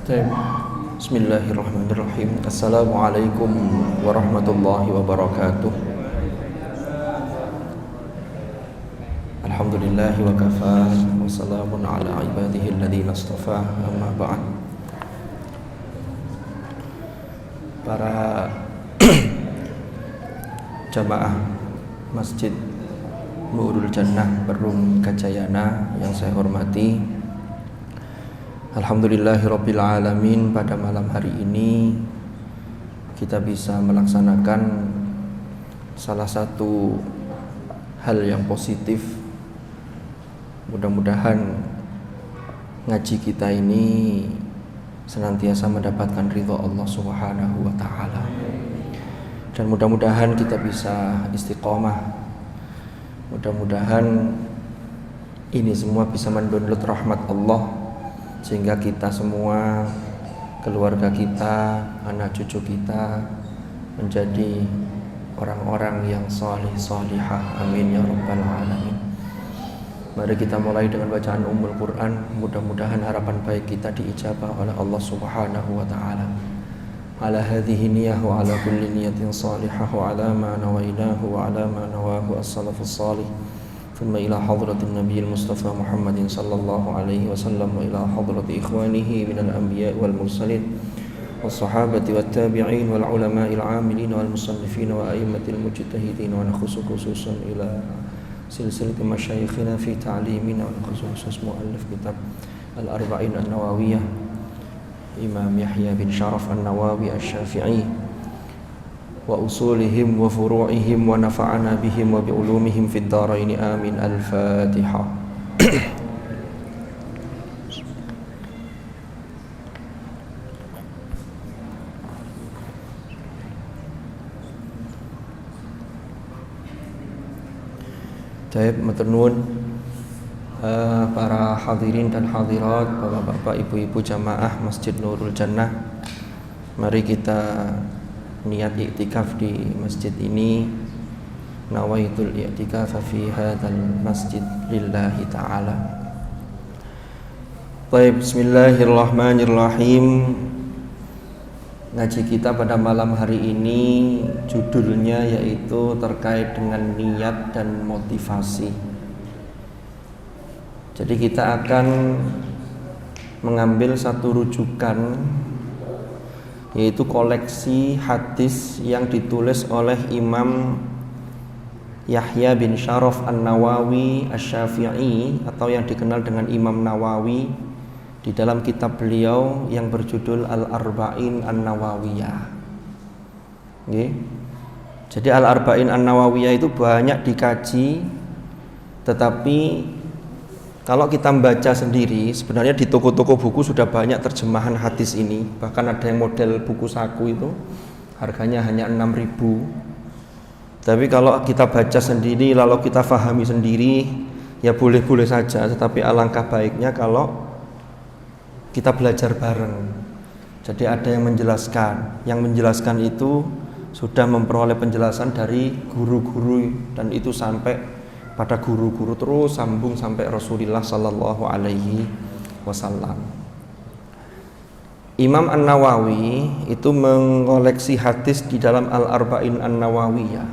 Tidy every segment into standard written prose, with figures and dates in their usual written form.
Baik. Bismillahirrahmanirrahim. Assalamualaikum warahmatullahi wabarakatuh. Alhamdulillahi wa kafa wa salamun ala ibadihi alladhina astafa, amma ba'd. Para jamaah Masjid Nurul Jannah Perum Kajayana yang saya hormati, alhamdulillahirabbil alamin, pada malam hari ini kita bisa melaksanakan salah satu hal yang positif. Mudah-mudahan ngaji kita ini senantiasa mendapatkan ridha Allah Subhanahu wa taala. Dan mudah-mudahan kita bisa istiqomah. Mudah-mudahan ini semua bisa mendownload rahmat Allah, sehingga kita semua, keluarga kita, anak cucu kita menjadi orang-orang yang salih salihah. Amin ya rabbal alamin. Mari kita mulai dengan bacaan Ummul Quran. Mudah-mudahan harapan baik kita diijabah oleh Allah Subhanahu wa taala. Ala hadhihi niyyah wa ala kulli niyatin salihah wa ala ma nawainahu wa ala ma nawahu as-salafus salih. Thumma ila hadratin nabiyil mustafa Muhammadin sallallahu alaihi wasallam wa ila hadrati ikhwanihi minal anbiya wal mursalin was sahabati wat tabi'in wal ulama'il 'amilin wal musannifin wa a'immatil mujtahidin, wa khususan ila silsilati masyayikhina fi ta'limina, wa khusus muallif kitab al-arba'in an-nawawiyah Imam Yahya bin Sharaf an-Nawawi asy-Syafi'i wa usulihim wa furu'ihim wa nafa'ana bihim wa bi'ulumihim fid dharain amin. Al-Fatihah. Baik, matur nuwun para hadirin dan hadirat, bapak-bapak, ibu-ibu jamaah Masjid Nurul Jannah. Mari kita niat iktikaf di masjid ini. Nawaitul i'tikaf fi hadzal masjid lillahi ta'ala. Baik, bismillahirrahmanirrahim. Ngaji kita pada malam hari ini judulnya yaitu terkait dengan niat dan motivasi. Jadi kita akan mengambil satu rujukan, yaitu koleksi hadis yang ditulis oleh Imam Yahya bin Sharaf an-Nawawi asy-Syafi'i, atau yang dikenal dengan Imam Nawawi, di dalam kitab beliau yang berjudul Al-Arba'in an-Nawawiyah. Jadi Al-Arba'in an-Nawawiyah itu banyak dikaji, tetapi kalau kita membaca sendiri, sebenarnya di toko-toko buku sudah banyak terjemahan hadis ini. Bahkan ada yang model buku saku itu harganya hanya 6.000. Tapi kalau kita baca sendiri lalu kita fahami sendiri, ya boleh-boleh saja. Tetapi alangkah baiknya kalau kita belajar bareng. Jadi ada yang menjelaskan. Yang menjelaskan itu sudah memperoleh penjelasan dari guru-guru, dan itu sampai pada guru-guru terus sambung sampai Rasulullah sallallahu alaihi wasallam. Imam An-Nawawi itu mengoleksi hadis di dalam Al-Arba'in An-Nawawiyah.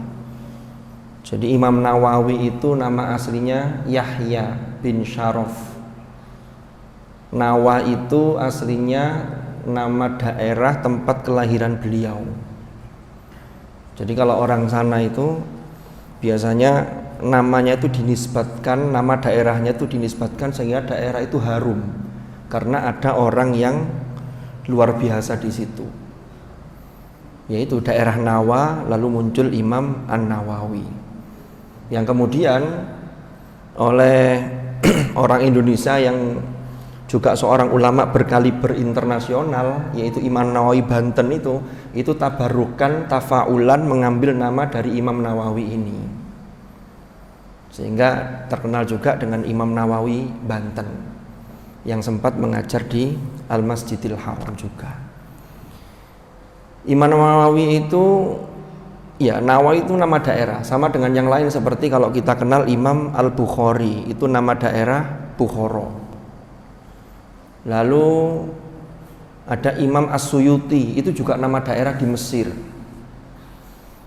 Jadi Imam Nawawi itu nama aslinya Yahya bin Sharaf. Nawa itu aslinya nama daerah tempat kelahiran beliau. Jadi kalau orang sana itu biasanya namanya itu dinisbatkan, nama daerahnya itu dinisbatkan sehingga daerah itu harum karena ada orang yang luar biasa di situ, yaitu daerah Nawa. Lalu muncul Imam An-Nawawi yang kemudian oleh orang Indonesia yang juga seorang ulama berkaliber internasional, yaitu Imam Nawawi Banten, itu tabarukan, tafaulan mengambil nama dari Imam Nawawi ini, sehingga terkenal juga dengan Imam Nawawi Banten yang sempat mengajar di Al-Masjidil Haram juga. Imam Nawawi itu, ya, Nawawi itu nama daerah, sama dengan yang lain seperti kalau kita kenal Imam Al-Bukhari, itu nama daerah Bukhara. Lalu Ada Imam As-Suyuti, itu juga nama daerah di Mesir.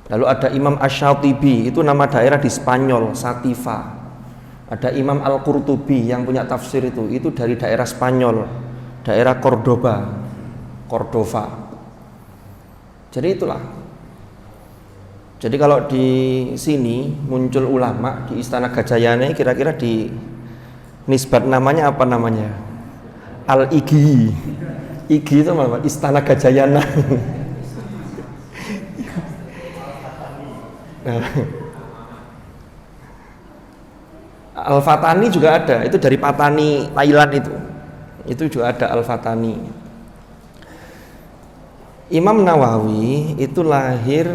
Lalu ada Imam Asy-Syatibi, itu nama daerah di Spanyol, Sativa. Ada Imam Al-Qurtubi yang punya tafsir itu dari daerah Spanyol, daerah Cordova. Jadi itulah. Jadi kalau di sini muncul ulama di Istana Gajayana, kira-kira di nisbat namanya apa namanya? Al-Igi. Igi itu apa? Istana Gajayana. Nah, Al-Fatani juga ada, itu dari Patani, Thailand itu. Itu juga ada Al-Fatani. Imam Nawawi itu lahir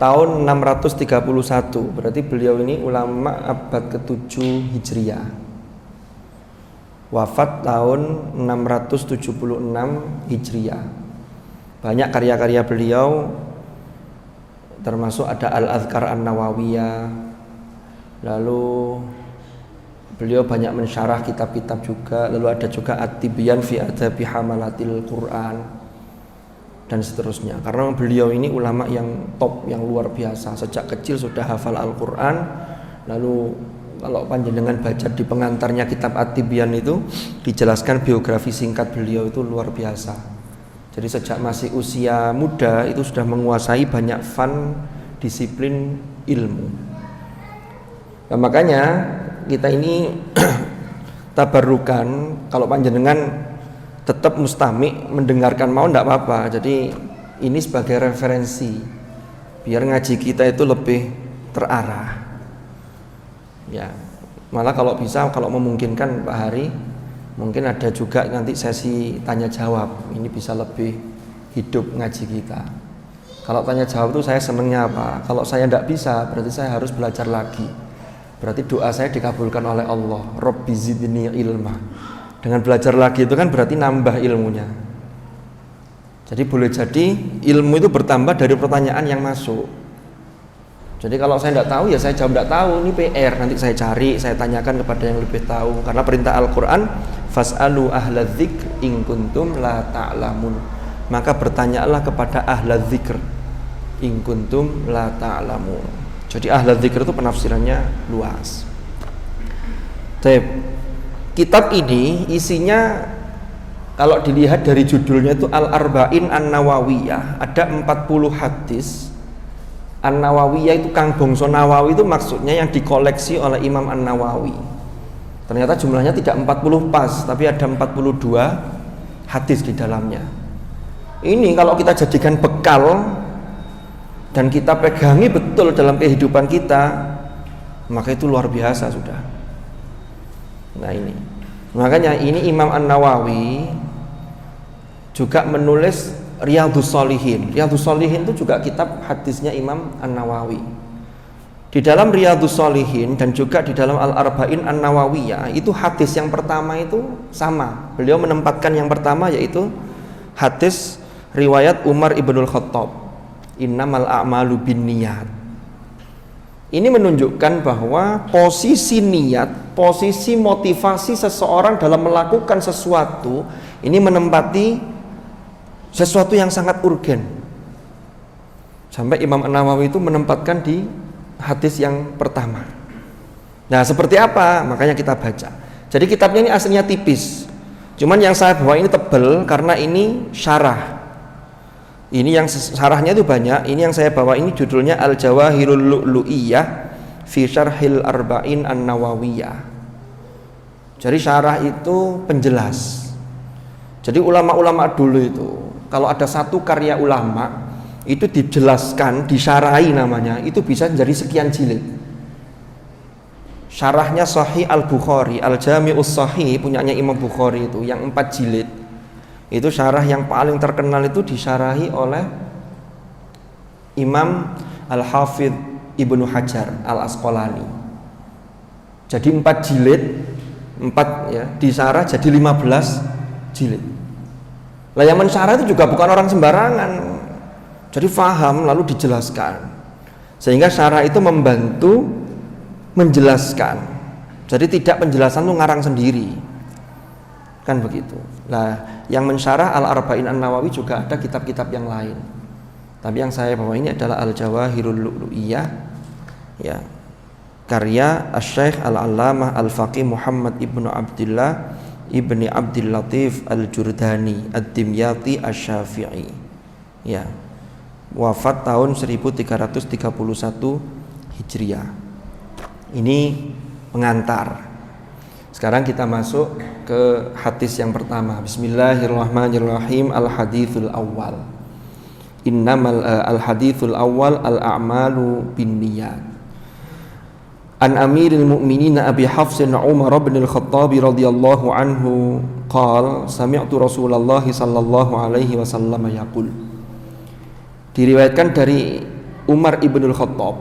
tahun 631, berarti beliau ini ulama abad ke-7 Hijriah. Wafat tahun 676 Hijriah. Banyak karya-karya beliau, termasuk ada Al-Adhkar An-Nawawiyah. Lalu beliau banyak mensyarah kitab-kitab juga. Lalu ada juga At-Tibyan fi Adabi Hamalatil Quran dan seterusnya. Karena beliau ini ulama yang top, yang luar biasa. Sejak kecil sudah hafal Al-Quran. Lalu kalau panjenengan baca di pengantarnya kitab At-Tibyan itu dijelaskan biografi singkat beliau itu luar biasa. Jadi sejak masih usia muda itu sudah menguasai banyak disiplin ilmu. Nah, makanya kita ini tabarukan kalau panjenengan tetap mustami mendengarkan mau enggak apa-apa. Jadi ini sebagai referensi biar ngaji kita itu lebih terarah. Ya, malah kalau bisa, kalau memungkinkan Pak Hari, mungkin ada juga nanti sesi tanya jawab. Ini bisa lebih hidup ngaji kita. Kalau tanya jawab itu saya senengnya apa? Kalau saya tidak bisa, berarti saya harus belajar lagi. Berarti doa saya dikabulkan oleh Allah. Rabbi zidni ilma. Dengan belajar lagi itu kan berarti nambah ilmunya. Jadi boleh jadi ilmu itu bertambah dari pertanyaan yang masuk. Jadi kalau saya tidak tahu ya saya jawab tidak tahu, ini PR, nanti saya cari, saya tanyakan kepada yang lebih tahu. Karena perintah Al-Quran, fas'alu ahla dzikr in kuntum la ta'lamun. Maka bertanyalah kepada ahla dzikr in kuntum la ta'lamun. Jadi ahla dzikr itu penafsirannya luas. Kitab ini isinya kalau dilihat dari judulnya itu Al-Arba'in An-Nawawiyah, ada 40 hadis. An-Nawawiyah itu Kang Bongso Nawawi itu maksudnya yang dikoleksi oleh Imam An-Nawawi. Ternyata jumlahnya tidak 40 pas, tapi ada 42 hadis di dalamnya. Ini kalau kita jadikan bekal dan kita pegangi betul dalam kehidupan kita, maka itu luar biasa sudah. Nah ini, makanya ini Imam An-Nawawi juga menulis Riyadhus Shalihin. Riyadhus Shalihin itu juga kitab hadisnya Imam An-Nawawi. Di dalam Riyadhus Shalihin dan juga di dalam Al-Arba'in An-Nawawiyah itu hadis yang pertama itu sama. Beliau menempatkan yang pertama yaitu hadis riwayat Umar ibnul Khattab, innamal a'malu binniyat. Ini menunjukkan bahwa posisi niat, posisi motivasi seseorang dalam melakukan sesuatu ini menempati sesuatu yang sangat urgen. Sampai Imam An-Nawawi itu menempatkan di hadis yang pertama. Nah, seperti apa? Makanya kita baca. Jadi kitabnya ini aslinya tipis. Cuman yang saya bawa ini tebal karena ini syarah. Ini yang syarahnya itu banyak. Ini yang saya bawa ini judulnya Al-Jawahirul Lu'lu'iyah fi Syarhil Arba'in An-Nawawiyah. Jadi syarah itu penjelas. Jadi ulama-ulama dulu itu kalau ada satu karya ulama itu dijelaskan, disyarahi namanya, itu bisa menjadi sekian jilid. Syarahnya Sahih Al-Bukhari, Al-Jami'us Sahih punyanya Imam Bukhari itu yang 4 jilid. Itu syarah yang paling terkenal itu disyarahi oleh Imam Al-Hafidh Ibnu Hajar Al-Asqalani. Jadi 4 jilid, 4 ya, disyarah jadi 15 jilid. Lah yang mensyarah itu juga bukan orang sembarangan. Jadi faham lalu dijelaskan. Sehingga syarah itu membantu menjelaskan. Jadi tidak penjelasan itu ngarang sendiri. Kan begitu. Nah, yang mensyarah Al-Arba'in An-Nawawi juga ada kitab-kitab yang lain. Tapi yang saya bawa ini adalah Al-Jawahirul Lu'lu'iyah, ya, karya Asy-Syaikh Al-Allamah Al-Faqih Muhammad ibnu Abdillah ibni Abdul Latif Al-Jurdani Ad-Dimyati Asy-Syafi'i, ya, wafat tahun 1331 Hijriah. Ini pengantar. Sekarang kita masuk ke hadis yang pertama. Bismillahirrahmanirrahim. Al-haditsul awal. Innamal al-haditsul awal al-a'malu binniyat. An Amiril Mu'minin Abi Hafsin Umar bin Al-Khattab radhiyallahu anhu qala sami'tu Rasulullah sallallahu alaihi wasallam yaqul. Diriwayatkan dari Umar ibn Al-Khattab.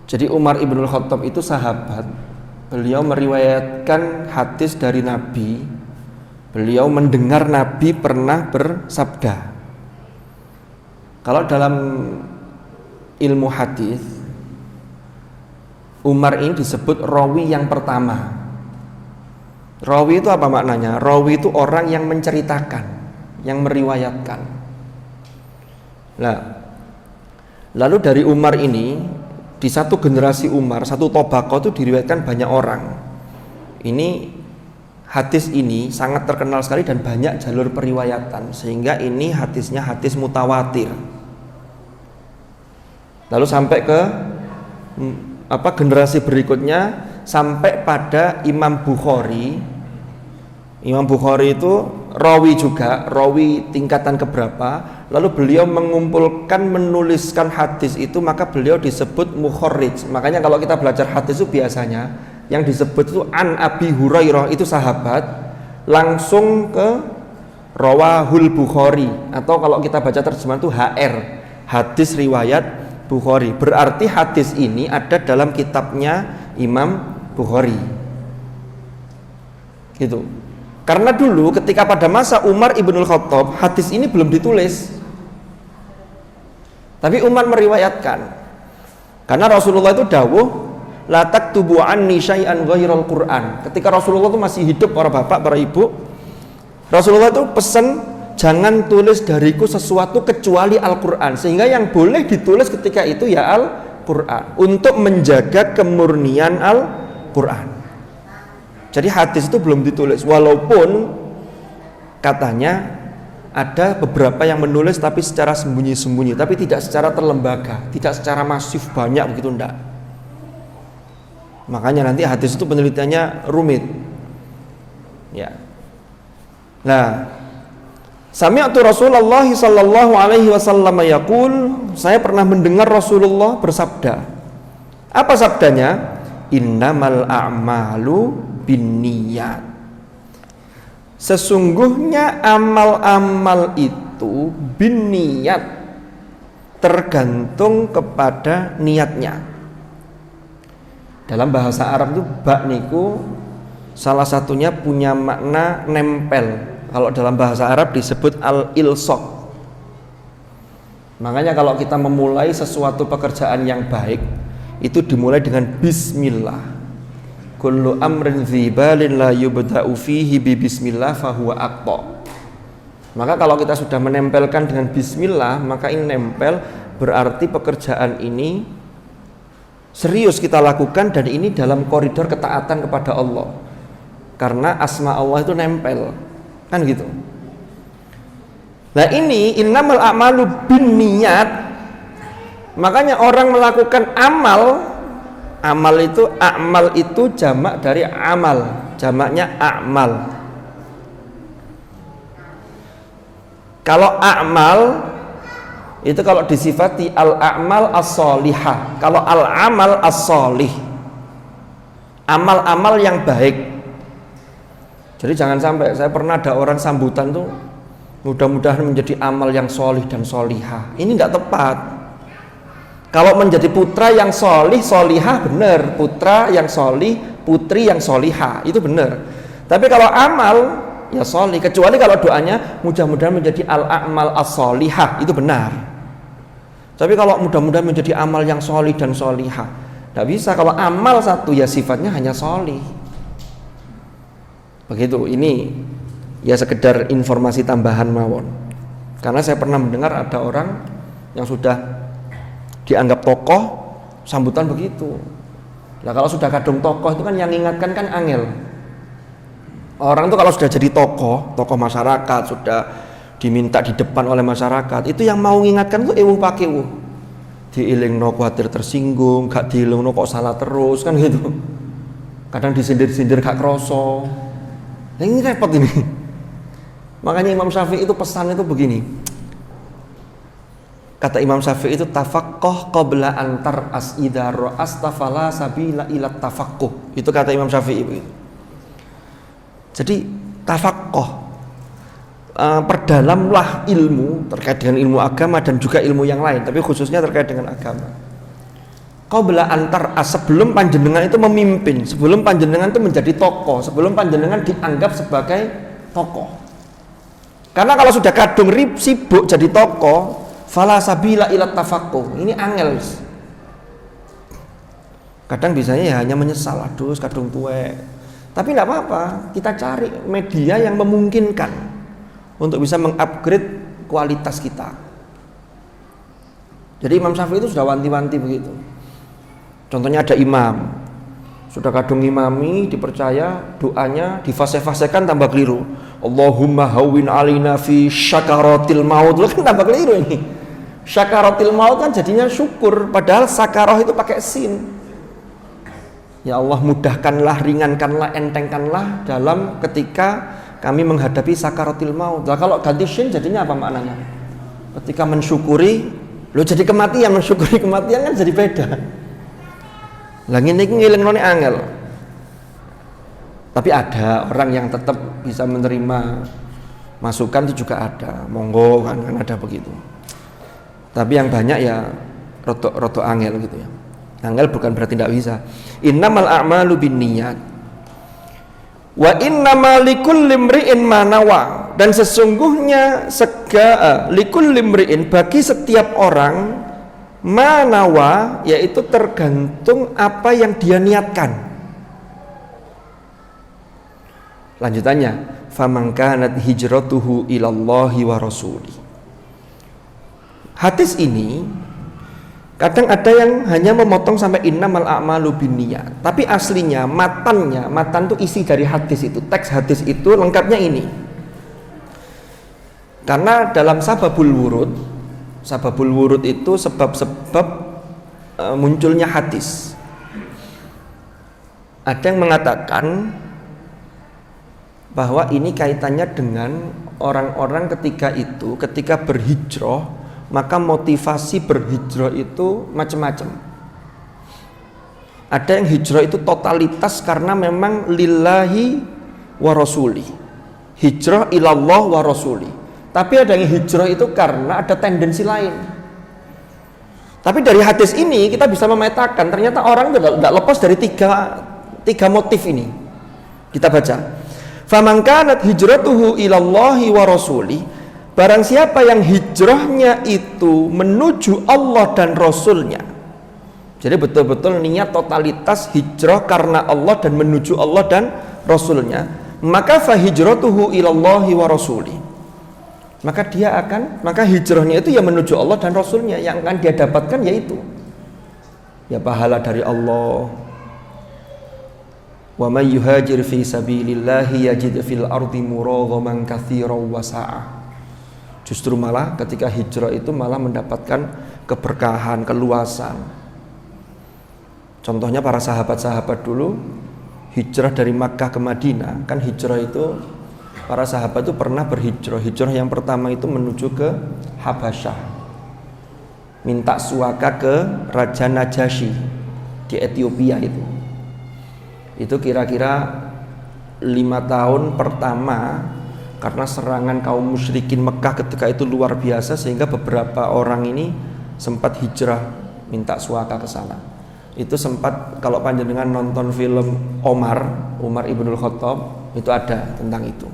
Jadi Umar ibn Al-Khattab itu sahabat. Beliau meriwayatkan hadis dari Nabi. Beliau mendengar Nabi pernah bersabda. Kalau dalam ilmu hadis, Umar ini disebut rawi yang pertama. Rawi itu apa maknanya? Rawi itu orang yang menceritakan, yang meriwayatkan. Nah, lalu dari Umar ini, di satu generasi Umar, satu tobaqah itu diriwayatkan banyak orang. Ini hadis ini sangat terkenal sekali dan banyak jalur periwayatan, sehingga ini hadisnya hadis mutawatir. Lalu sampai ke generasi berikutnya, sampai pada Imam Bukhari. Imam Bukhari itu rawi juga, rawi tingkatan keberapa. Lalu beliau mengumpulkan, menuliskan hadis itu, maka beliau disebut mukharrij. Makanya kalau kita belajar hadis itu biasanya yang disebut itu an Abi Hurairah, itu sahabat, langsung ke rawahul Bukhari, atau kalau kita baca terjemahan itu HR, hadis riwayat Bukhari. Berarti hadis ini ada dalam kitabnya Imam Bukhari. Gitu. Karena dulu ketika pada masa Umar ibnul Khattab, hadis ini belum ditulis. Tapi Umar meriwayatkan. Karena Rasulullah itu dawuh, la taktubu anni syai'an ghairal Qur'an. Ketika Rasulullah itu masih hidup, para bapak, para ibu, Rasulullah itu pesan, jangan tulis dariku sesuatu kecuali Al-Quran. Sehingga yang boleh ditulis ketika itu ya Al-Quran, untuk menjaga kemurnian Al-Quran. Jadi hadis itu belum ditulis, walaupun katanya ada beberapa yang menulis tapi secara sembunyi-sembunyi, tapi tidak secara terlembaga, tidak secara masif banyak begitu, enggak. Makanya nanti hadis itu penelitiannya rumit. Ya. Nah, sami'tu Rasulullah sallallahu alaihi wasallam yaqul, saya pernah mendengar Rasulullah bersabda. Apa sabdanya? Innamal a'malu binniyat. Sesungguhnya amal-amal itu binniyat, tergantung kepada niatnya. Dalam bahasa Arab itu ba niku salah satunya punya makna nempel. Kalau dalam bahasa Arab disebut al-ilsaq. Makanya kalau kita memulai sesuatu pekerjaan yang baik, itu dimulai dengan bismillah. Kullu amrin dzibalin la yubda'u fihi bi bismillah fahuwa aqta. Maka kalau kita sudah menempelkan dengan bismillah, maka ini nempel, berarti pekerjaan ini serius kita lakukan dan ini dalam koridor ketaatan kepada Allah. Karena asma Allah itu nempel. Kan gitu. Nah ini innamal a'malu binniyat. Makanya orang melakukan amal itu jamak dari amal, jamaknya a'mal. Kalau a'mal itu kalau disifati al-a'mal as-solihah, kalau al-amal as-solih, amal-amal yang baik. Jadi jangan sampai, saya pernah ada orang sambutan tuh, mudah-mudahan menjadi amal yang solih dan solihah. Ini tidak tepat. Kalau menjadi putra yang solih, solihah benar. Putra yang solih, putri yang solihah, itu benar. Tapi kalau amal, ya solih. Kecuali kalau doanya, mudah-mudahan menjadi al-a'mal as-solihah, itu benar. Tapi kalau mudah-mudahan menjadi amal yang solih dan solihah, tidak bisa. Kalau amal satu, ya sifatnya hanya solih. Begitu. Ini ya sekedar informasi tambahan mawon. Karena saya pernah mendengar ada orang yang sudah dianggap tokoh, sambutan begitu. Nah kalau sudah kadung tokoh itu kan yang ingatkan kan angel. Orang tuh kalau sudah jadi tokoh masyarakat, sudah diminta di depan oleh masyarakat, itu yang mau mengingatkan tuh ewu pakai ewu. Diilingno khawatir tersinggung, gak diilingno kok salah terus kan gitu. Kadang disindir-sindir gak kroso. Nah ini repot ini. Makanya Imam Syafi'i itu pesan itu begini. Kata Imam Syafi'i itu tafaqqah qabla antar idza ra'asta fala sabila ila tafaqquh. Itu kata Imam Syafi'i begitu. Jadi tafaqqah, perdalamlah ilmu terkait dengan ilmu agama dan juga ilmu yang lain, tapi khususnya terkait dengan agama. Qabla antar sebelum panjenengan itu memimpin, sebelum panjenengan itu menjadi tokoh, sebelum panjenengan dianggap sebagai tokoh. Karena kalau sudah kadung sibuk jadi tokoh, fala sabila ila tafaqquh. Ini angel. Kadang bisanya ya hanya menyesal, aduh kadung tuwek. Tapi tidak apa-apa, kita cari media yang memungkinkan untuk bisa mengupgrade kualitas kita. Jadi Imam Syafi'i itu sudah wanti-wanti begitu. Contohnya ada imam, sudah kadung imami, dipercaya doanya difase-fasekan tambah keliru. Allahumma hawwin alina fi syakaratil maut. Loh kan tambah keliru ini. Syakaratil maut kan jadinya syukur, padahal sakarah itu pakai sin. Ya Allah mudahkanlah, ringankanlah, entengkanlah dalam ketika kami menghadapi sakaratil maut. Nah, kalau ganti sin jadinya apa maknanya? Ketika mensyukuri, lo jadi kematian, mensyukuri kematian kan jadi beda. Lagi ini ngiling angel. Tapi ada orang yang tetap bisa menerima masukan itu juga ada. Monggo kan ada begitu. Tapi yang banyak ya roto angel gitu ya. Angel bukan berarti tidak bisa. Innamal a'malu binniyat. Wa innamal likulli imri'in ma nawa. Dan sesungguhnya likulli imri'in bagi setiap orang manawa, yaitu tergantung apa yang dia niatkan. Lanjutannya, faman kanat hijratuhu ilallahi wa rasuli. Hadis ini kadang ada yang hanya memotong sampai innamal a'malu binniyat, tapi aslinya matan itu isi dari hadis itu, teks hadis itu lengkapnya ini. Karena dalam sababul wurud itu sebab-sebab munculnya hadis. Ada yang mengatakan bahwa ini kaitannya dengan orang-orang ketika berhijrah, maka motivasi berhijrah itu macam-macam. Ada yang hijrah itu totalitas karena memang lillahi wa rasuli, hijrah ilallah wa rasuli. Tapi ada yang hijrah itu karena ada tendensi lain. Tapi dari hadis ini kita bisa memetakan ternyata orang itu tidak lepas dari tiga motif ini. Kita baca. Faman kanat hijratuhu ilallahi wa rasuli. Barang siapa yang hijrahnya itu menuju Allah dan Rasulnya. Jadi betul-betul niat totalitas hijrah karena Allah dan menuju Allah dan Rasulnya. Maka fahijratuhu ilallahi wa rasuli. Maka hijrahnya itu ya menuju Allah dan Rasulnya. Yang akan dia dapatkan yaitu ya pahala dari Allah. Wa may yuhajir fi sabilillahi yajid fil ardi muraghaman katsiran wa sa'ah. Justru malah ketika hijrah itu malah mendapatkan keberkahan, keluasan. Contohnya para sahabat-sahabat dulu hijrah dari Makkah ke Madinah, kan hijrah itu para sahabat itu pernah berhijrah. Hijrah yang pertama itu menuju ke Habasyah, minta suaka ke Raja Najasyi di Ethiopia itu. Itu kira-kira 5 tahun pertama, karena serangan kaum musyrikin Mekah ketika itu luar biasa, sehingga beberapa orang ini sempat hijrah minta suaka ke sana. Itu sempat, kalau panjenengan nonton film Umar Ibnul Khattab, itu ada tentang itu.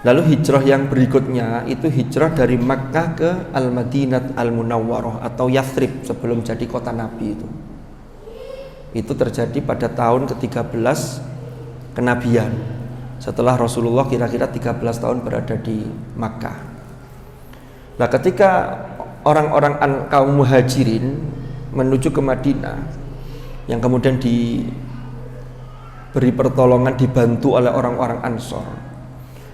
Lalu hijrah yang berikutnya itu hijrah dari Makkah ke Al-Madinah Al-Munawwarah atau Yathrib sebelum jadi kota Nabi itu. Itu terjadi pada tahun ke-13 kenabian setelah Rasulullah kira-kira 13 tahun berada di Makkah. Nah, ketika orang-orang kaum muhajirin menuju ke Madinah, yang kemudian diberi pertolongan, dibantu oleh orang-orang Ansor,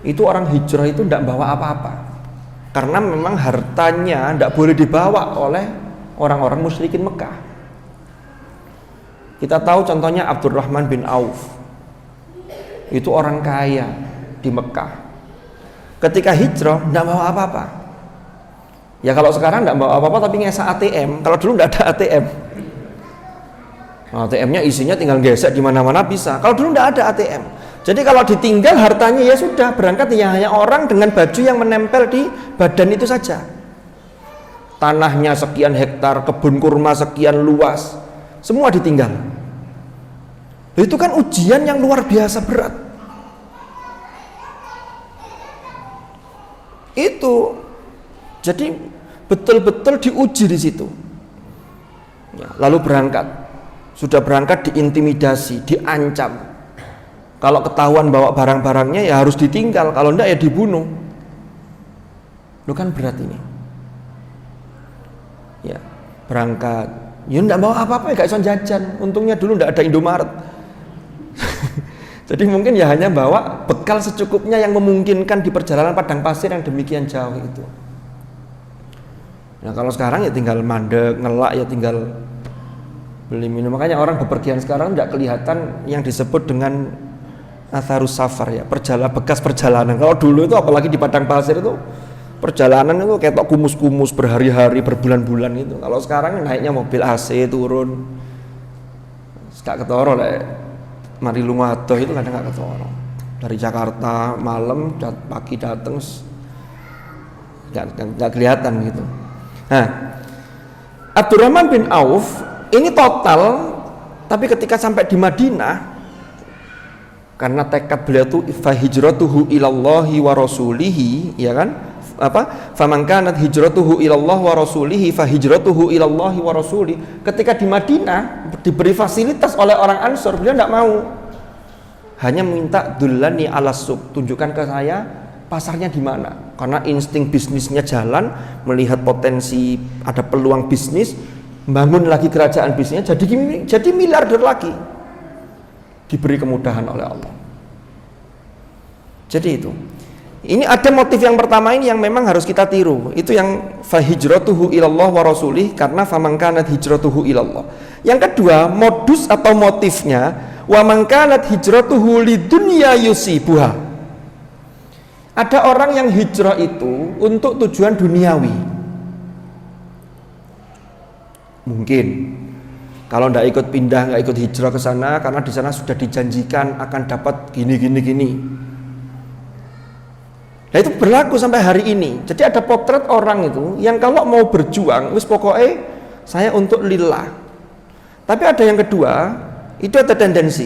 itu orang hijrah itu tidak bawa apa-apa, karena memang hartanya tidak boleh dibawa oleh orang-orang musyrikin Mekah. Kita tahu contohnya Abdurrahman bin Auf, itu orang kaya di Mekah. Ketika hijrah tidak bawa apa-apa. Ya kalau sekarang tidak bawa apa-apa tapi ngesek ATM. Kalau dulu tidak ada ATM. ATM-nya isinya tinggal gesek di mana-mana bisa. Kalau dulu tidak ada ATM. Jadi kalau ditinggal hartanya ya sudah, berangkat ya hanya orang dengan baju yang menempel di badan itu saja. Tanahnya sekian hektar, kebun kurma sekian luas, semua ditinggal. Itu kan ujian yang luar biasa berat. Itu jadi betul-betul diuji di situ. Ya, lalu berangkat, sudah berangkat diintimidasi, diancam. Kalau ketahuan bawa barang-barangnya ya harus ditinggal, kalau enggak ya dibunuh. Lu kan berat ini. Ya, berangkat. Ya enggak bawa apa-apa ya, gak bisa jajan. Untungnya dulu enggak ada Indomaret. Jadi mungkin ya hanya bawa bekal secukupnya yang memungkinkan di perjalanan padang pasir yang demikian jauh itu. Nah kalau sekarang ya tinggal mandek, ngelak ya tinggal beli minum. Makanya orang bepergian sekarang tidak kelihatan yang disebut dengan atharus safar ya, bekas perjalanan. Kalau dulu itu apalagi di padang pasir itu perjalanan itu kayak kumus-kumus berhari-hari, berbulan-bulan itu. Kalau sekarang naiknya mobil AC turun, gak ketoro lah. Mari lunga adoh itu kadang gak ketoro. Dari Jakarta malam pagi dateng gak kelihatan gitu. Nah, Abdurrahman bin Auf ini total, tapi ketika sampai di Madinah, karena tekad beliau itu fahijratuhu ilallahi wa rasulihi, ya kan? Faman kanat hijratuhu ilallah wa rasulihi fahijratuhu ilallahi wa rasulih. Ketika di Madinah diberi fasilitas oleh orang Ansor, beliau tidak mau, hanya minta dullani ala suq, tunjukkan ke saya pasarnya di mana. Karena insting bisnisnya jalan, melihat potensi ada peluang bisnis, bangun lagi kerajaan bisnisnya, jadi miliarder lagi, diberi kemudahan oleh Allah. Jadi itu. Ini ada motif yang pertama ini yang memang harus kita tiru. Itu yang fahijratuhu ilallah wa rasulih, karena faman kanat hijratuhu ilallah. Yang kedua, modus atau motifnya, wa man kanat hijratuhu lidunya yusibuha. Ada orang yang hijrah itu untuk tujuan duniawi. Mungkin kalau ndak ikut pindah, nggak ikut hijrah ke sana karena di sana sudah dijanjikan akan dapat gini. Nah itu berlaku sampai hari ini. Jadi ada potret orang itu yang kalau mau berjuang, wis pokoknya saya untuk lillah. Tapi ada yang kedua, itu ada tendensi.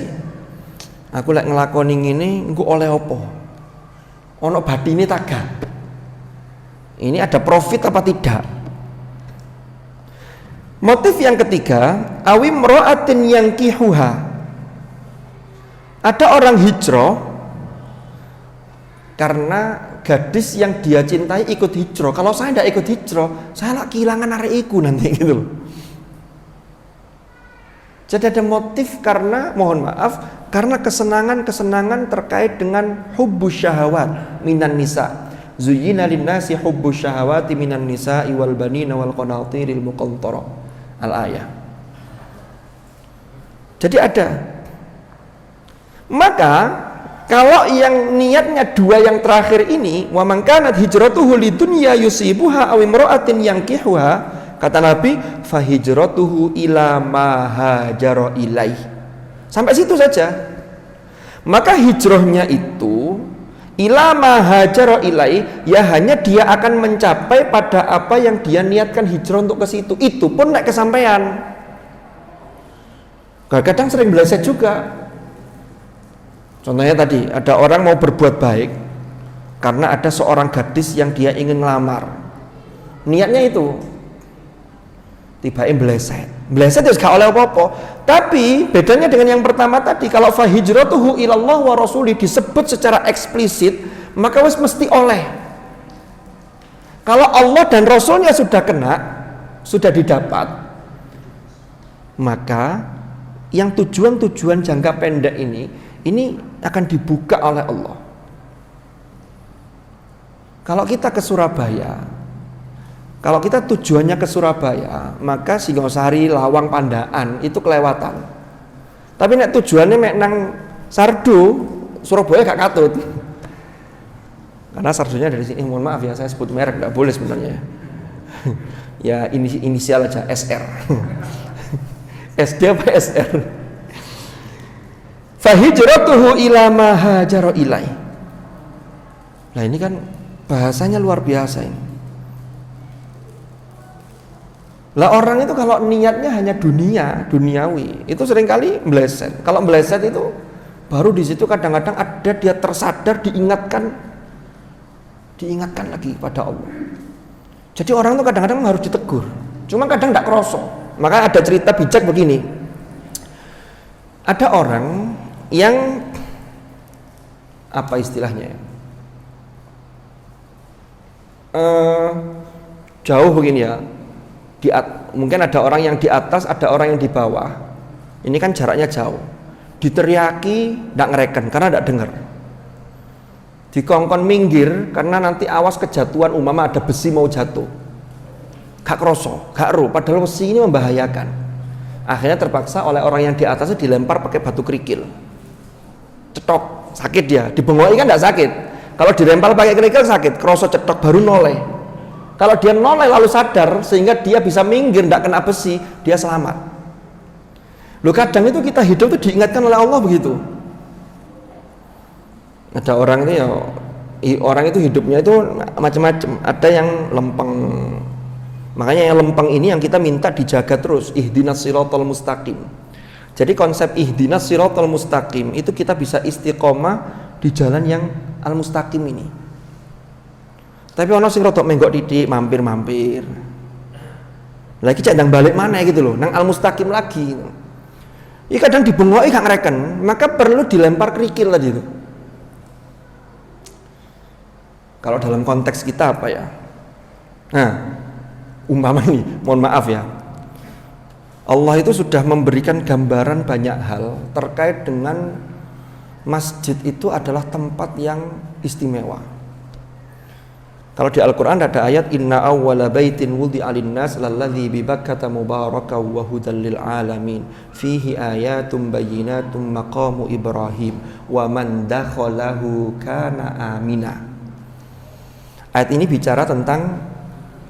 Aku lek ngelakoni ini, engko oleh opo? Ono batine taga. Ini ada profit apa tidak? Motif yang ketiga, awim ro'atin yang kihuha. Ada orang hijrah karena gadis yang dia cintai ikut hijrah. Kalau saya tidak ikut hijrah, saya lah kehilangan arek iku nanti gitu loh. Jadi ada motif karena, mohon maaf, karena kesenangan-kesenangan terkait dengan hubbus syahawat minan nisa. Zuyyina linnasi hubbus syahawati minan nisa'i wal banina wal qanatiril muqantarah. Al-ayah. Jadi ada. Maka kalau yang niatnya dua yang terakhir ini, wa man kanat hijratuhu lidunya yusibuha aw imra'atin yankihuha, kata Nabi, fa hijratuhu ila ma hajara ilaih. Sampai situ saja. Maka hijrahnya itu ila ma hajara ilaih, ya hanya dia akan mencapai pada apa yang dia niatkan hijrah untuk ke situ. Itu pun naik kesampaian. Kadang sering beleset juga. Contohnya tadi, ada orang mau berbuat baik karena ada seorang gadis yang dia ingin ngelamar. Niatnya itu. Tiba-tiba meleset terus gak oleh apa-apa. Tapi bedanya dengan yang pertama tadi, kalau fahijratuhu ilallah wa rasuli disebut secara eksplisit, maka wis mesti oleh. Kalau Allah dan Rasulnya sudah kena, sudah didapat, maka yang tujuan-tujuan jangka pendek ini akan dibuka oleh Allah. Kalau kita ke Surabaya, kalau kita tujuannya ke Surabaya, maka Singosari, Lawang, Pandaan itu kelewatan. Tapi nek tujuannya mek nang Sardo, Surabaya gak katut. Karena sardunya dari sini, mohon maaf ya, saya sebut merek, nggak boleh sebenarnya. Ya inisial aja, SR. SD apa SR? Fahijratuhu ila ma hajara ilai. Nah ini kan bahasanya luar biasa ini. Lah orang itu kalau niatnya hanya duniawi, itu seringkali meleset. Kalau meleset itu baru di situ kadang-kadang ada dia tersadar, diingatkan lagi pada Allah. Jadi orang itu kadang-kadang harus ditegur. Cuma kadang tidak kerosok. Maka ada cerita bijak begini. Ada orang yang apa istilahnya? Jauh begini ya. Mungkin ada orang yang di atas, ada orang yang di bawah. Ini kan jaraknya jauh. Diteriaki tidak ngereken karena tidak dengar. Dikongkon minggir karena nanti awas kejatuhan, umpama ada besi mau jatuh. Gak kroso, gak ro, padahal besi ini membahayakan. Akhirnya terpaksa oleh orang yang di atasnya dilempar pakai batu kerikil. Cetok, sakit dia. Dibengoi kan tidak sakit. Kalau dilempar pakai kerikil sakit, kroso cetok baru noleh. Kalau dia noleh lalu sadar sehingga dia bisa minggir, tidak kena besi, dia selamat. Loh kadang itu kita hidup itu diingatkan oleh Allah begitu. Ada orang itu ya, orang itu hidupnya itu macam-macam. Ada yang lempeng. Makanya yang lempeng ini yang kita minta dijaga terus. Ihdinas siratal mustaqim. Jadi konsep ihdinas siratal mustaqim itu kita bisa istiqomah di jalan yang al-mustaqim ini. Tapi ono sing rodok menggok titik, mampir-mampir. Lagi cek ndang balik mana gitu loh, nang al-mustaqim lagi. Iki kadang dibengoki gak ngereken, maka perlu dilempar kerikil tadi itu. Kalau dalam konteks kita apa ya? Nah, umpama nih, mohon maaf ya. Allah itu sudah memberikan gambaran banyak hal terkait dengan masjid itu adalah tempat yang istimewa. Kalau di Al-Quran ada ayat inna awwala baitin wudi'a lin-nas lalladzi bi Bakkata mubarakan wa hudan lil alamin fihi ayatum bayyinatum maqamu Ibrahim wa man dakhalahu kana amina. Ayat ini bicara tentang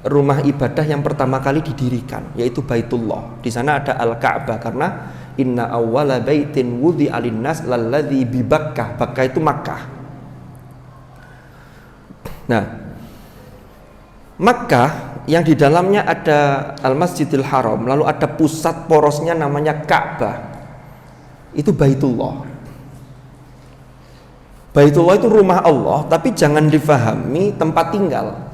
rumah ibadah yang pertama kali didirikan, yaitu Baitullah. Di sana ada Al-Ka'bah karena inna awwala baitin wudi'a lin-nas lalladzi bi Bakkah. Bakkah itu Makkah. Nah, Makkah yang di dalamnya ada Al-Masjidil Haram, lalu ada pusat porosnya namanya Ka'bah. Itu Baitullah. Baitullah itu rumah Allah, tapi jangan difahami tempat tinggal.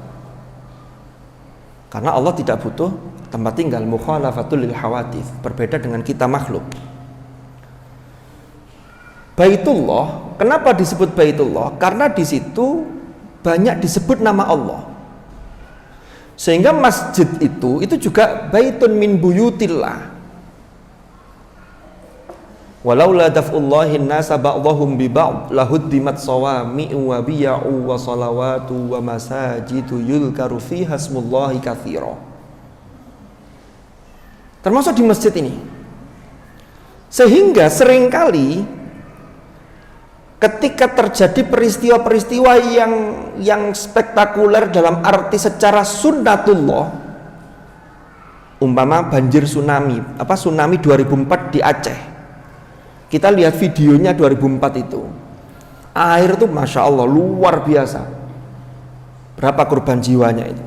Karena Allah tidak butuh tempat tinggal, mukhalafatul lil hawadits, berbeda dengan kita makhluk. Baitullah, kenapa disebut Baitullah? Karena di situ banyak disebut nama Allah. Sehingga masjid itu juga baitun min buyutillah. Walaula daf'ullahin nasa ba'dahum bi ba'd lahuddimat sawami'u wa biya'u wa salawatu wa masajidu yulkaru fiha ismullahi katsira. Termasuk di masjid ini. Sehingga seringkali ketika terjadi peristiwa-peristiwa yang spektakuler dalam arti secara sunnatullah, umpama banjir tsunami 2004 di Aceh, kita lihat videonya 2004 itu, air itu masya Allah luar biasa, berapa korban jiwanya itu.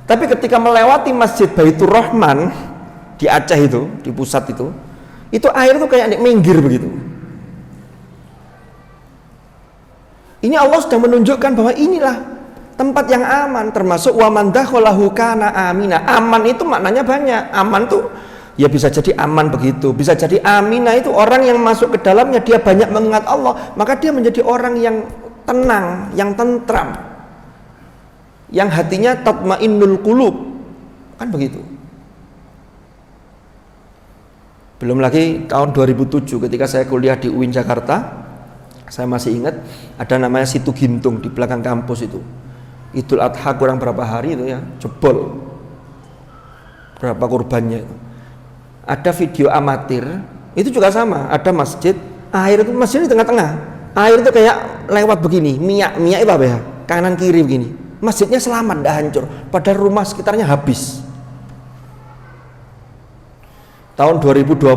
Tapi ketika melewati Masjid Baitur Rahman di Aceh itu, di pusat itu air itu kayak minggir begitu. Ini Allah sudah menunjukkan bahwa inilah tempat yang aman, termasuk wa man dakhalahu kana amina. Aman itu maknanya banyak. Aman tuh ya bisa jadi aman begitu, bisa jadi amina itu orang yang masuk ke dalamnya dia banyak mengingat Allah, maka dia menjadi orang yang tenang, yang tentram, yang hatinya tatmainnul qulub. Kan begitu. Belum lagi tahun 2007 ketika saya kuliah di UIN Jakarta, saya masih ingat ada namanya Situ Gintung di belakang kampus itu. Idul Adha kurang berapa hari itu ya, jebol. Berapa korbannya itu. Ada video amatir, itu juga sama, ada masjid, air itu masjid di tengah-tengah. Air itu kayak lewat begini, minyak itu apa ya? Kanan kiri begini. Masjidnya selamat, tidak hancur, padahal rumah sekitarnya habis. Tahun 2021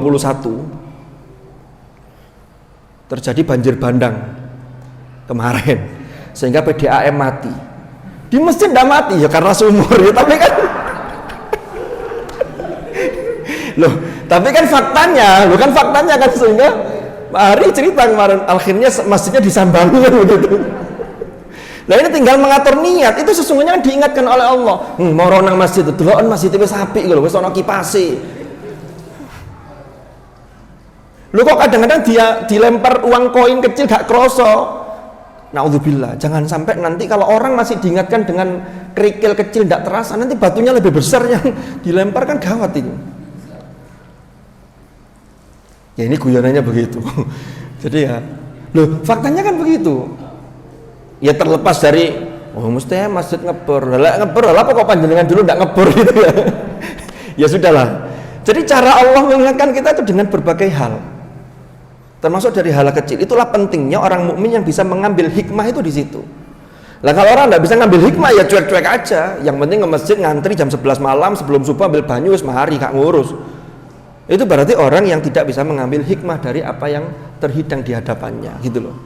terjadi banjir bandang kemarin, sehingga PDAM mati. Di masjid tidak mati ya karena sumur ya, tapi kan tapi kan faktanya kan sehingga Pak Ari cerita kemarin akhirnya masjidnya disambangi kan begitu. Nah ini tinggal mengatur niat, itu sesungguhnya diingatkan oleh Allah. Mau nang masjid itu, deloken masjid itu wis apik lho, wis ana kipase. Lu kok kadang-kadang dia dilempar uang koin kecil gak kroso. Naudzubillah, jangan sampai nanti kalau orang masih diingatkan dengan kerikil kecil gak terasa, nanti batunya lebih besar yang dilempar, kan gawat ini. Ya ini guyonannya begitu. Jadi ya, faktanya kan begitu. Ya terlepas dari mesti masjid ngebor. Lah apa kok panjenengan dulu ndak ngebor gitu ya. Ya sudahlah. Jadi cara Allah mengingatkan kita itu dengan berbagai hal. Termasuk dari hal kecil. Itulah pentingnya orang mukmin yang bisa mengambil hikmah itu di situ. Lah kalau orang nggak bisa ngambil hikmah ya cuek-cuek aja. Yang penting ke masjid ngantri jam 11 malam sebelum subuh ambil banyu wis mahari gak ngurus. Itu berarti orang yang tidak bisa mengambil hikmah dari apa yang terhidang di hadapannya, gitu loh.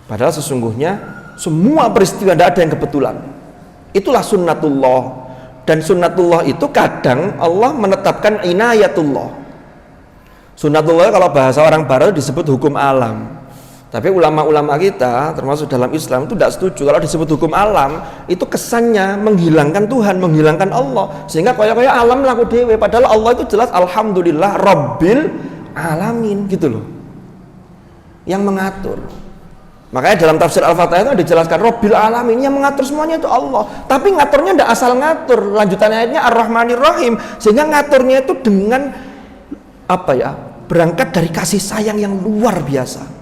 Padahal sesungguhnya semua peristiwa tidak ada yang kebetulan. Itulah sunnatullah. Dan sunnatullah itu kadang Allah menetapkan inayatullah. Sunnatullah kalau bahasa orang barat disebut hukum alam. Tapi ulama-ulama kita termasuk dalam Islam itu tidak setuju kalau disebut hukum alam, itu kesannya menghilangkan Tuhan, menghilangkan Allah, sehingga kaya-kaya alam laku dewe, padahal Allah itu jelas alhamdulillah rabbil alamin gitu loh, yang mengatur. Makanya dalam tafsir Al-Fatihah itu dijelaskan rabbil alamin, yang mengatur semuanya itu Allah. Tapi ngaturnya tidak asal ngatur, lanjutan ayatnya Ar-Rahmanir Rahim, sehingga ngaturnya itu dengan apa ya, berangkat dari kasih sayang yang luar biasa.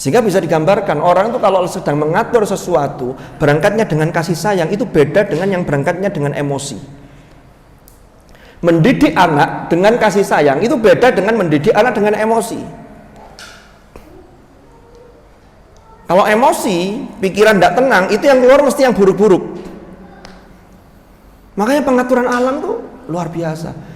Sehingga bisa digambarkan orang itu kalau sedang mengatur sesuatu, berangkatnya dengan kasih sayang, itu beda dengan yang berangkatnya dengan emosi. Mendidik anak dengan kasih sayang itu beda dengan mendidik anak dengan emosi. Kalau emosi, pikiran tidak tenang, itu yang keluar mesti yang buruk-buruk. Makanya pengaturan alam tuh luar biasa.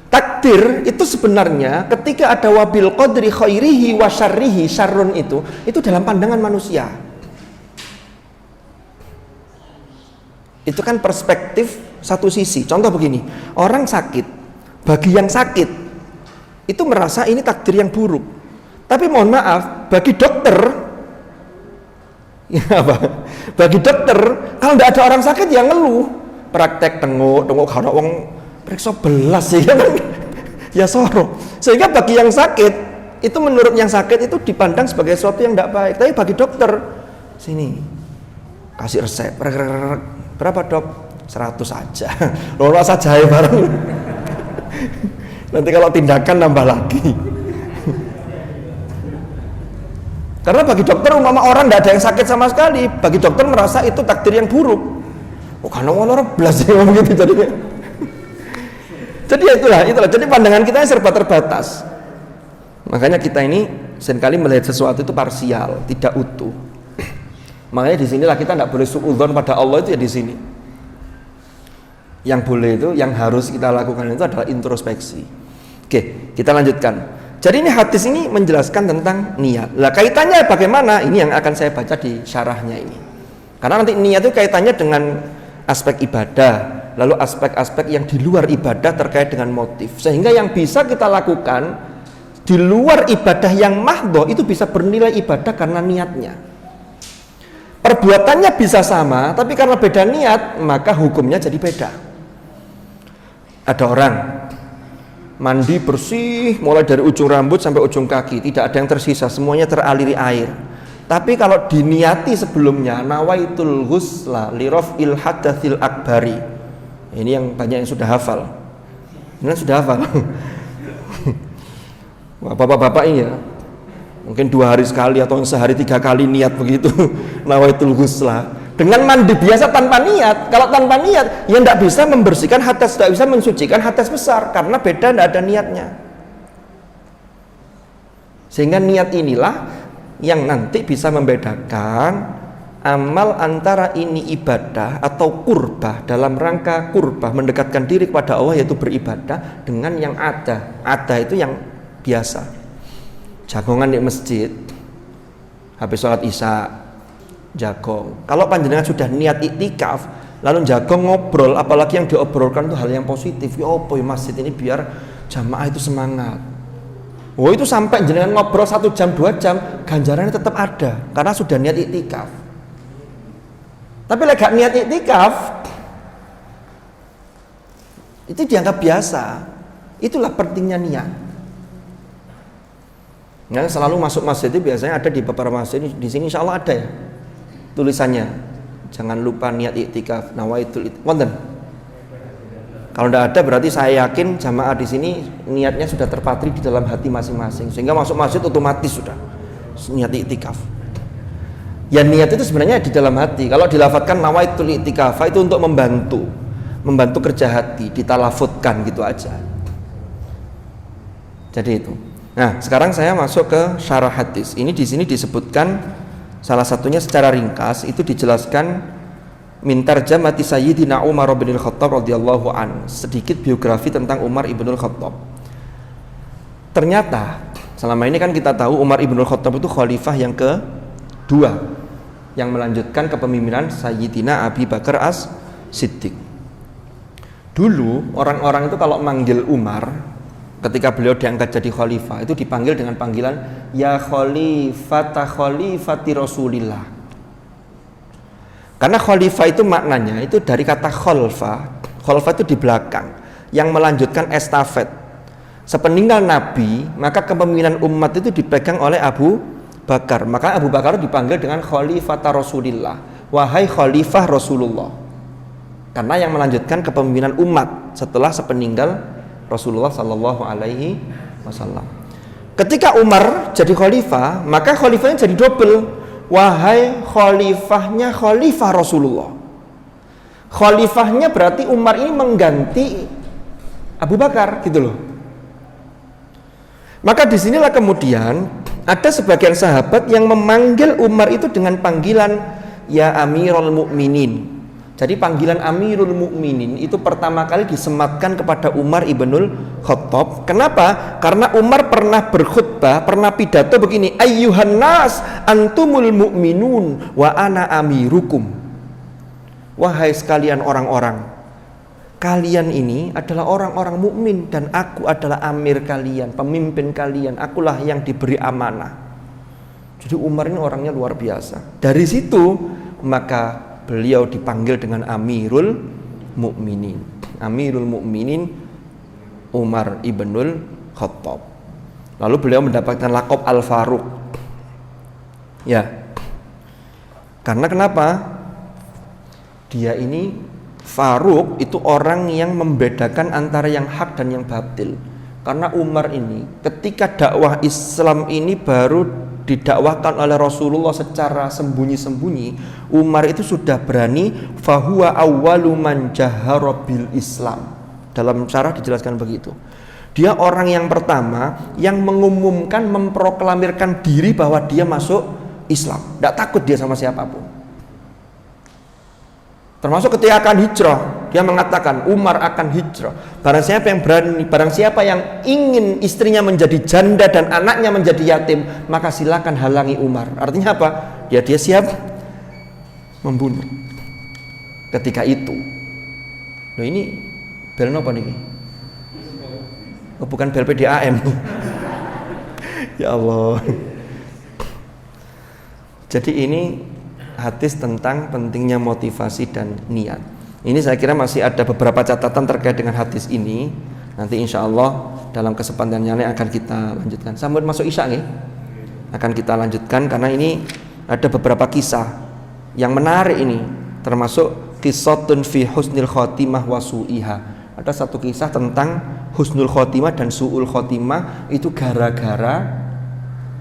Takdir itu sebenarnya ketika ada wabil qadri khairihi wa syarrihi, syarrun itu dalam pandangan manusia. Itu kan perspektif satu sisi. Contoh begini, orang sakit, bagi yang sakit itu merasa ini takdir yang buruk. Tapi mohon maaf, bagi dokter ya apa? Bagi dokter kalau tidak ada orang sakit yang ngeluh, praktek tengok kalau wong periksa belas sih kan ya soro. Sehingga bagi yang sakit itu, menurut yang sakit itu dipandang sebagai sesuatu yang tidak baik. Tapi bagi dokter, sini kasih resep, berapa dok? 100 aja. Lolos saja ya bareng. Nanti kalau tindakan nambah lagi. Karena bagi dokter umpama orang tidak ada yang sakit sama sekali, bagi dokter merasa itu takdir yang buruk. Karena orang belas ya begitu jadinya. Jadi itulah. Jadi pandangan kita serba terbatas. Makanya kita ini seringkali melihat sesuatu itu parsial, tidak utuh. Makanya di sinilah kita tidak boleh suudzon pada Allah itu ya di sini. Yang boleh itu, yang harus kita lakukan itu adalah introspeksi. Oke, kita lanjutkan. Jadi ini hadis ini menjelaskan tentang niat. Lah kaitannya bagaimana? Ini yang akan saya baca di syarahnya ini. Karena nanti niat itu kaitannya dengan aspek ibadah, lalu aspek-aspek yang di luar ibadah terkait dengan motif, sehingga yang bisa kita lakukan di luar ibadah yang mahdhah itu bisa bernilai ibadah karena niatnya. Perbuatannya bisa sama, tapi karena beda niat, maka hukumnya jadi beda. Ada orang mandi bersih mulai dari ujung rambut sampai ujung kaki, tidak ada yang tersisa, semuanya teraliri air. Tapi kalau diniati sebelumnya, nawaitul ghusla li raf'il hadatsil akbari. Ini yang banyak yang sudah hafal. Ini sudah hafal. Bapak-bapak ini ya, mungkin 2 hari sekali atau sehari 3 kali niat begitu. Nawaitul ghusla. Dengan mandi biasa tanpa niat. Kalau tanpa niat, ya tidak bisa membersihkan hadas, tidak bisa mensucikan hadas besar karena beda, tidak ada niatnya. Sehingga niat inilah yang nanti bisa membedakan amal antara ini ibadah atau kurbah, dalam rangka kurbah mendekatkan diri kepada Allah yaitu beribadah, dengan yang ada itu yang biasa. Jagongan di masjid habis sholat isya jagong. Kalau panjenengan sudah niat iktikaf lalu jagong ngobrol, apalagi yang diobrolkan itu hal yang positif. Ya apa ya masjid ini biar jamaah itu semangat. Oh itu sampai jenengan ngobrol 1 jam 2 jam ganjarannya tetap ada karena sudah niat iktikaf. Tapi lagi gak niat iktikaf itu dianggap biasa. Itulah pentingnya niat. Nah, selalu masuk masjid itu biasanya ada di beberapa masjid, di sini insya Allah ada ya tulisannya. Jangan lupa niat iktikaf, nawaitul wonten. Kalau tidak ada berarti saya yakin jamaah di sini niatnya sudah terpatri di dalam hati masing-masing, sehingga masuk masjid otomatis sudah niat iktikaf. Ya niat itu sebenarnya di dalam hati. Kalau dilafadzkan nawaitul iktikaf itu untuk membantu kerja hati, ditalafutkan gitu aja. Jadi itu. Nah, sekarang saya masuk ke syarah hadis. Ini di sini disebutkan salah satunya secara ringkas itu dijelaskan min tarjamati Sayyidina Umar bin Khattab radhiyallahu an. Sedikit biografi tentang Umar ibn Khattab. Ternyata selama ini kan kita tahu Umar ibn Khattab itu khalifah yang kedua yang melanjutkan kepemimpinan Sayyidina Abi Bakar As-Siddiq. Dulu orang-orang itu kalau manggil Umar ketika beliau diangkat jadi khalifah itu dipanggil dengan panggilan ya khalifati Rasulillah. Karena khalifah itu maknanya itu dari kata khalfa. Khalfa itu di belakang, yang melanjutkan estafet. Sepeninggal Nabi, maka kepemimpinan umat itu dipegang oleh Abu Bakar. Maka Abu Bakar dipanggil dengan khalifata Rasulillah. Wahai khalifah Rasulullah. Karena yang melanjutkan kepemimpinan umat setelah sepeninggal Rasulullah Sallallahu Alaihi Wasallam. Ketika Umar jadi khalifah, maka khalifahnya jadi double. Wahai khalifahnya khalifah Rasulullah. Khalifahnya berarti Umar ini mengganti Abu Bakar, gitu loh. Maka disinilah kemudian ada sebagian sahabat yang memanggil Umar itu dengan panggilan ya Amirul Mukminin. Jadi panggilan Amirul Mukminin itu pertama kali disematkan kepada Umar ibnul Khattab. Kenapa? Karena Umar pernah berkhutbah, pernah pidato begini, ayyuhan nas antumul mu'minun wa ana amirukum. Wahai sekalian orang-orang, kalian ini adalah orang-orang mukmin dan aku adalah amir kalian, pemimpin kalian, akulah yang diberi amanah. Jadi Umar ini orangnya luar biasa. Dari situ maka beliau dipanggil dengan Amirul Mukminin. Amirul Mukminin Umar ibnul Khattab. Lalu beliau mendapatkan lakop Al-Faruq. Ya. Karena kenapa? Dia ini Faruq itu orang yang membedakan antara yang hak dan yang batil. Karena Umar ini ketika dakwah Islam ini baru didakwahkan oleh Rasulullah secara sembunyi-sembunyi, Umar itu sudah berani fahuwa awwalu man jahara bil Islam. Dalam syarah dijelaskan begitu. Dia orang yang pertama yang mengumumkan, memproklamirkan diri bahwa dia masuk Islam. Tidak takut dia sama siapapun. Termasuk ketika akan hijrah, dia mengatakan Umar akan hijrah. Barang siapa yang berani, barang siapa yang ingin istrinya menjadi janda dan anaknya menjadi yatim, maka silakan halangi Umar. Artinya apa? Ya dia siap membunuh. Ketika itu, loh ini bel apa nih? Oh, bukan bel PDAM. Ya Allah. Jadi ini hadis tentang pentingnya motivasi dan niat. Ini saya kira masih ada beberapa catatan terkait dengan hadis ini. Nanti insya Allah dalam kesempatan yang lain akan kita lanjutkan. Sambil masuk isya nih, akan kita lanjutkan karena ini ada beberapa kisah yang menarik ini, termasuk qissatun fi husnil khotimah wa su'iha. Ada satu kisah tentang husnul khotimah dan su'ul khotimah, itu gara-gara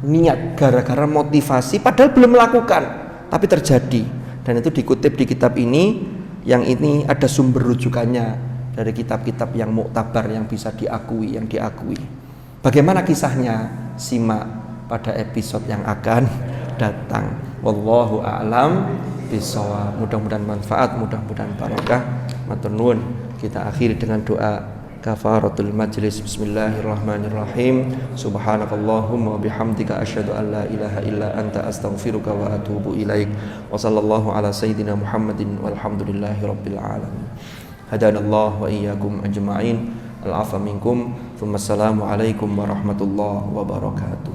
niat, gara-gara motivasi padahal belum melakukan tapi terjadi. Dan itu dikutip di kitab ini, yang ini ada sumber rujukannya dari kitab-kitab yang muktabar, yang bisa diakui, yang diakui. Bagaimana kisahnya? Simak pada episode yang akan datang. Wallahu a'lam bishawab. Mudah-mudahan manfaat, mudah-mudahan barokah. Matur nuwun. Kita akhiri dengan doa kafaratul majlis. Bismillahirrahmanirrahim. Subhanakallahumma wa bihamdika asyhadu an la ilaha illa anta astaghfiruka wa atubu ilaik. Wa sallallahu ala sayyidina Muhammadin walhamdulillahi rabbil alamin. Hadanallahu wa iyyakum ajma'in. Al-'afwa minkum. Assalamu alaikum warahmatullahi wabarakatuh.